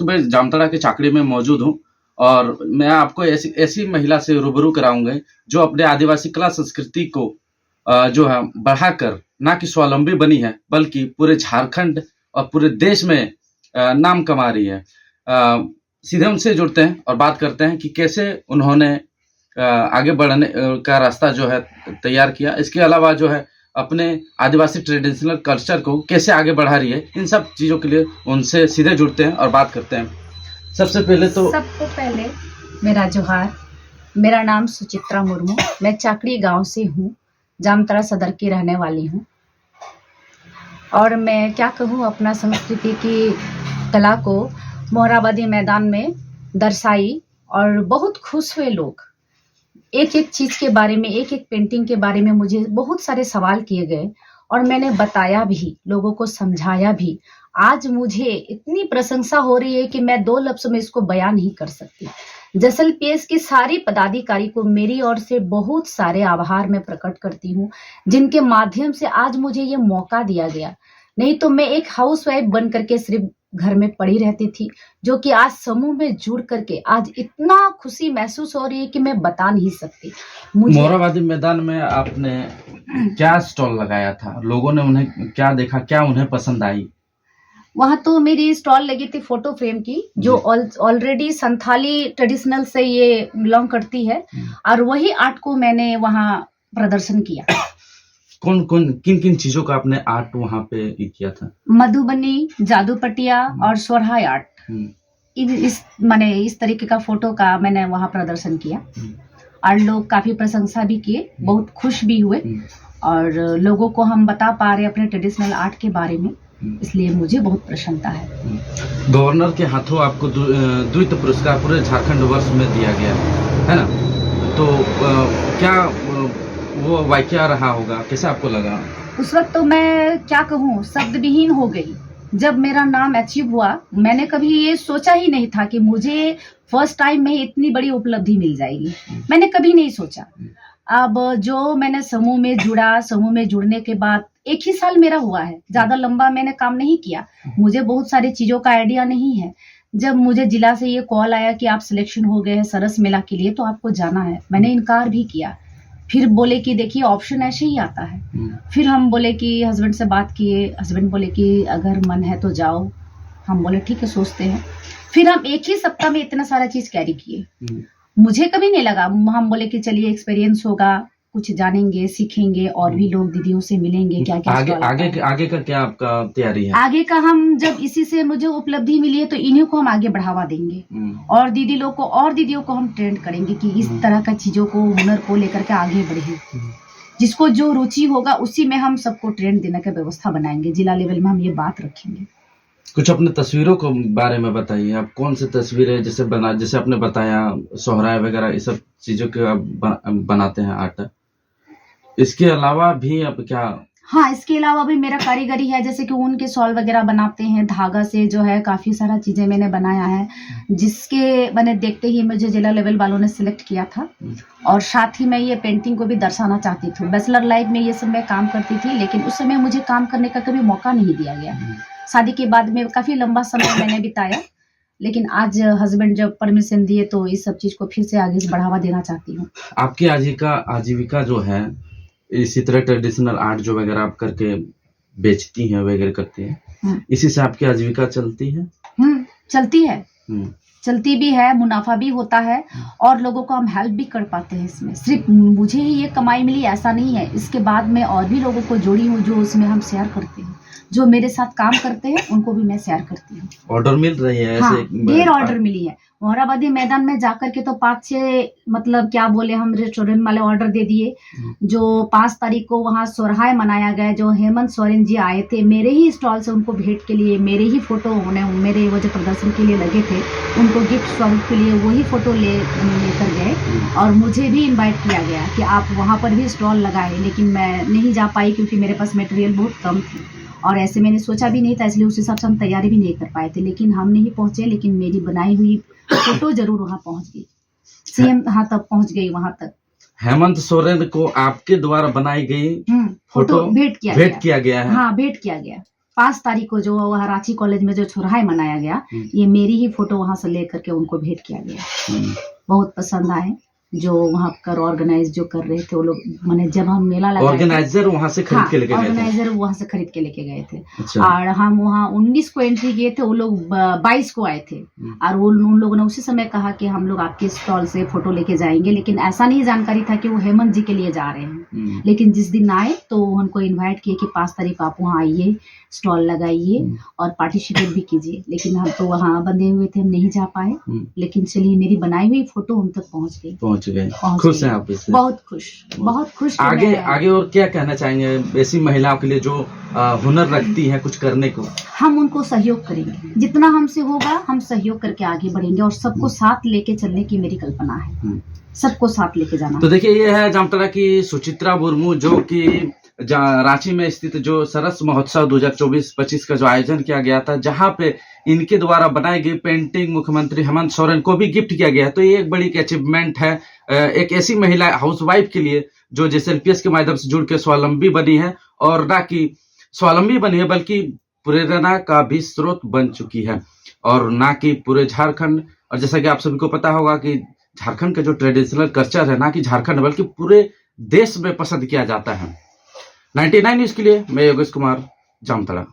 वक्त मैं जामताड़ा के चाकड़ी में मौजूद हूँ और मैं आपको ऐसी ऐसी महिला से रूबरू कराऊंगा जो अपने आदिवासी कला संस्कृति को जो है बढ़ाकर ना कि स्वावलंबी बनी है बल्कि पूरे झारखंड और पूरे देश में नाम कमा रही है। सीधे उनसे जुड़ते हैं और बात करते हैं कि कैसे उन्होंने आगे बढ़ने का रास्ता जो है तैयार किया। इसके अलावा जो है अपने आदिवासी ट्रेडिशनल कल्चर को कैसे आगे बढ़ा रही है, इन सब चीज़ों के लिए उनसे सीधे जुड़ते हैं और बात करते हैं। सबसे पहले मेरा जोहार। मेरा नाम सुचित्रा मुर्मू, मैं चाकड़ी गांव से हूँ, जामताड़ा सदर की रहने वाली हूँ। और मैं क्या कहूँ, अपना संस्कृति की कला को मोहराबादी मैदान में दर्शाई और बहुत खुश हुए लोग। एक एक चीज़ के बारे में, एक एक पेंटिंग के बारे में मुझे बहुत सारे सवाल किए गए और मैंने बताया भी, लोगों को समझाया भी। आज मुझे इतनी प्रशंसा हो रही है कि मैं 2 लफ्ज़ों में इसको बयान नहीं कर सकती। जसलपीएस की सारी पदाधिकारी को मेरी ओर से बहुत सारे आभार मैं प्रकट करती हूँ, जिनके माध्यम से आज मुझे ये मौका दिया गया। नहीं तो मैं एक हाउसवाइफ बन करके सिर्फ घर में पड़ी रहती थी, जो कि आज समूह में जुड़ करके आज इतना खुशी महसूस हो रही है कि मैं बता नहीं सकती। मोहराबादी मैदान में आपने क्या स्टॉल लगाया था? लोगों ने उन्हें क्या देखा, क्या उन्हें पसंद आई? वहां तो मेरी स्टॉल लगी थी फोटो फ्रेम की, जो ऑलरेडी संथाली ट्रेडिशनल से ये बिलोंग करती है, और वही आर्ट को मैंने वहां प्रदर्शन किया। किन चीजों का आपने आर्ट वहाँ पे किया था? मधुबनी, जादू पटिया और सोरहाय आर्ट। इस तरीके का फोटो का मैंने वहाँ प्रदर्शन किया और लोग काफी प्रशंसा भी किए, बहुत खुश भी हुए और लोगों को हम बता पा रहे अपने ट्रेडिशनल आर्ट के बारे में, इसलिए मुझे बहुत प्रसन्नता है। गवर्नर के हाथों आपको द्वितीय पुरस्कार पूरे झारखंड वर्ष में दिया गया है ना, तो क्या वो वाकया रहा होगा, कैसे आपको लगा? उस वक्त तो मैं क्या कहूँ, शब्द विहीन हो गई। जब मेरा नाम अचीव हुआ, मैंने कभी ये सोचा ही नहीं था कि मुझे फर्स्ट टाइम में इतनी बड़ी उपलब्धि मिल जाएगी। मैंने कभी नहीं सोचा। अब जो मैंने समूह में जुड़ा, समूह में जुड़ने के बाद 1 ही साल मेरा हुआ है, ज्यादा लंबा मैंने काम नहीं किया, मुझे बहुत सारी चीजों का आइडिया नहीं है। जब मुझे जिला से ये कॉल आया कि आप सिलेक्शन हो गए हैं सरस मेला के लिए, तो आपको जाना है, मैंने इनकार भी किया। फिर बोले कि देखिए ऑप्शन ऐसे ही आता है। फिर हम बोले कि हस्बैंड से बात किए, हस्बैंड बोले कि अगर मन है तो जाओ। हम बोले ठीक है, सोचते हैं। फिर हम 1 ही सप्ताह में इतना सारा चीज कैरी किए। मुझे कभी नहीं लगा, हम बोले कि चलिए एक्सपीरियंस होगा, कुछ जानेंगे, सीखेंगे और भी लोग दीदियों से मिलेंगे। क्या क्या आगे का क्या आपका तैयारी है? आगे का हम जब इसी से मुझे उपलब्धि मिली है तो इन्हीं को हम आगे बढ़ावा देंगे और दीदी लोग को और दीदियों को हम ट्रेंड करेंगे कि इस तरह का चीजों को, हुनर को लेकर के आगे बढ़े। जिसको जो रुचि होगा उसी में हम सबको ट्रेंड देने की व्यवस्था बनाएंगे। जिला लेवल में हम ये बात रखेंगे। कुछ अपने तस्वीरों को बारे में बताइए, आप कौन सी तस्वीरें जैसे आपने बताया सोहराय वगैरह, ये सब चीजों के आप बनाते हैं आर्ट। इसके अलावा भी आप क्या? हाँ, इसके अलावा भी मेरा कारीगरी है, जैसे कि ऊन के शॉल वगैरह बनाते हैं, धागा से जो है काफी सारा चीजें मैंने बनाया है, जिसके मैंने देखते ही मुझे जिला लेवल वालों ने सिलेक्ट किया था। और साथ ही मैं ये पेंटिंग को भी दर्शाना चाहती थी। बैचलर लाइफ में ये सब मैं काम करती थी, लेकिन उस समय मुझे काम करने का कभी मौका नहीं दिया गया। शादी के बाद में काफी लंबा समय मैंने बिताया, लेकिन आज हस्बैंड जब परमिशन दिए तो इस सब चीज को फिर से आगे बढ़ावा देना चाहती हूँ। आपकी आजीविका जो है, इसी तरह ट्रेडिशनल आर्ट जो वगैरह आप करके बेचती हैं वगैरह करती हैं, इसी से आपकी आजीविका चलती है? चलती है, चलती भी है, मुनाफा भी होता है और लोगों को हम हेल्प भी कर पाते हैं इसमें। सिर्फ मुझे ही ये कमाई मिली ऐसा नहीं है, इसके बाद मैं और भी लोगों को जोड़ी हूँ जो उसमें हम शेयर करते हैं। जो मेरे साथ काम करते हैं उनको भी मैं शेयर करती हूँ। ऑर्डर मिल रही है ऐसे? हाँ, ढेर ऑर्डर मिली है। मोहराबादी मैदान में जाकर के तो 5-6 मतलब क्या बोले, हम रेस्टोरेंट वाले ऑर्डर दे दिए। जो 5 तारीख को वहाँ सोरहाय मनाया गया, जो हेमंत सोरेन जी आए थे मेरे ही स्टॉल से, उनको भेंट के लिए मेरे ही फोटो मेरे वो जो प्रदर्शन के लिए लगे थे, उनको गिफ्ट स्वरूप के लिए वही फोटो लेकर गए और मुझे भी इन्वाइट किया गया कि आप वहाँ पर भी स्टॉल लगाए, लेकिन मैं नहीं जा पाई क्योंकि मेरे पास मटेरियल बहुत कम थी और ऐसे मैंने सोचा भी नहीं था, इसलिए उस हिसाब से हम तैयारी भी नहीं कर पाए थे। लेकिन हम नहीं पहुंचे, लेकिन मेरी बनाई हुई फोटो जरूर वहां पहुंच गई, सीएम तक पहुंच गई वहां तक। हेमंत सोरेन को आपके द्वारा बनाई गई फोटो भेंट किया गया है? हाँ, भेंट किया गया। 5 तारीख को जो वहाँ रांची कॉलेज में जो चौराहे मनाया गया, ये मेरी ही फोटो वहां से लेकर के उनको भेंट किया गया। बहुत पसंद आए जो वहाँ कर ऑर्गेनाइज जो कर रहे थे वो लोग, माने जब हम मेला लगा, ऑर्गेनाइजर वहां से खरीद के लेके गए थे। ऑर्गेनाइजर वहां से खरीद के लेके गए थे। अच्छा। और हम वहाँ 19 को एंट्री किए थे, वो लोग 22 को आए थे। और उन लोगों ने उसी समय कहा कि हम लोग आपके स्टॉल से फोटो लेके जाएंगे, लेकिन ऐसा नहीं जानकारी था कि वो हेमंत जी के लिए जा रहे हैं। लेकिन जिस दिन आए तो उनको इन्वाइट किए कि 5 तारीख आप वहाँ आइए, स्टॉल लगाइए और पार्टिसिपेट भी कीजिए। लेकिन हम तो वहाँ बंधे हुए थे, हम नहीं जा पाए। लेकिन चलिए मेरी बनाई हुई फोटो उन तक पहुँच गई। खुश हैं आप इससे? बहुत खुश। आगे और क्या कहना चाहेंगे ऐसी महिलाओं के लिए जो हुनर रखती हैं कुछ करने को? हम उनको सहयोग करेंगे, जितना हमसे होगा हम सहयोग करके आगे बढ़ेंगे और सबको साथ लेके चलने की मेरी कल्पना है। सबको साथ लेके जाना। तो देखिए ये है जामताड़ा की सुचित्रा मुर्मू, जो कि रांची में स्थित जो सरस महोत्सव 2024-25 का जो आयोजन किया गया था, जहां पे इनके द्वारा बनाई गई पेंटिंग मुख्यमंत्री हेमंत सोरेन को भी गिफ्ट किया गया है। तो ये एक बड़ी अचीवमेंट है एक ऐसी महिला हाउसवाइफ के लिए जो JSLPS के माध्यम से जुड़ के स्वावलंबी बनी है, और ना कि स्वावलंबी बनी है बल्कि प्रेरणा का भी स्रोत बन चुकी है, और ना कि पूरे झारखंड। और जैसा कि आप सभी को पता होगा कि झारखंड का जो ट्रेडिशनल कल्चर है ना कि झारखंड बल्कि पूरे देश में पसंद किया जाता है। 99 न्यूज के लिए मैं योगेश कुमार, जामताड़ा।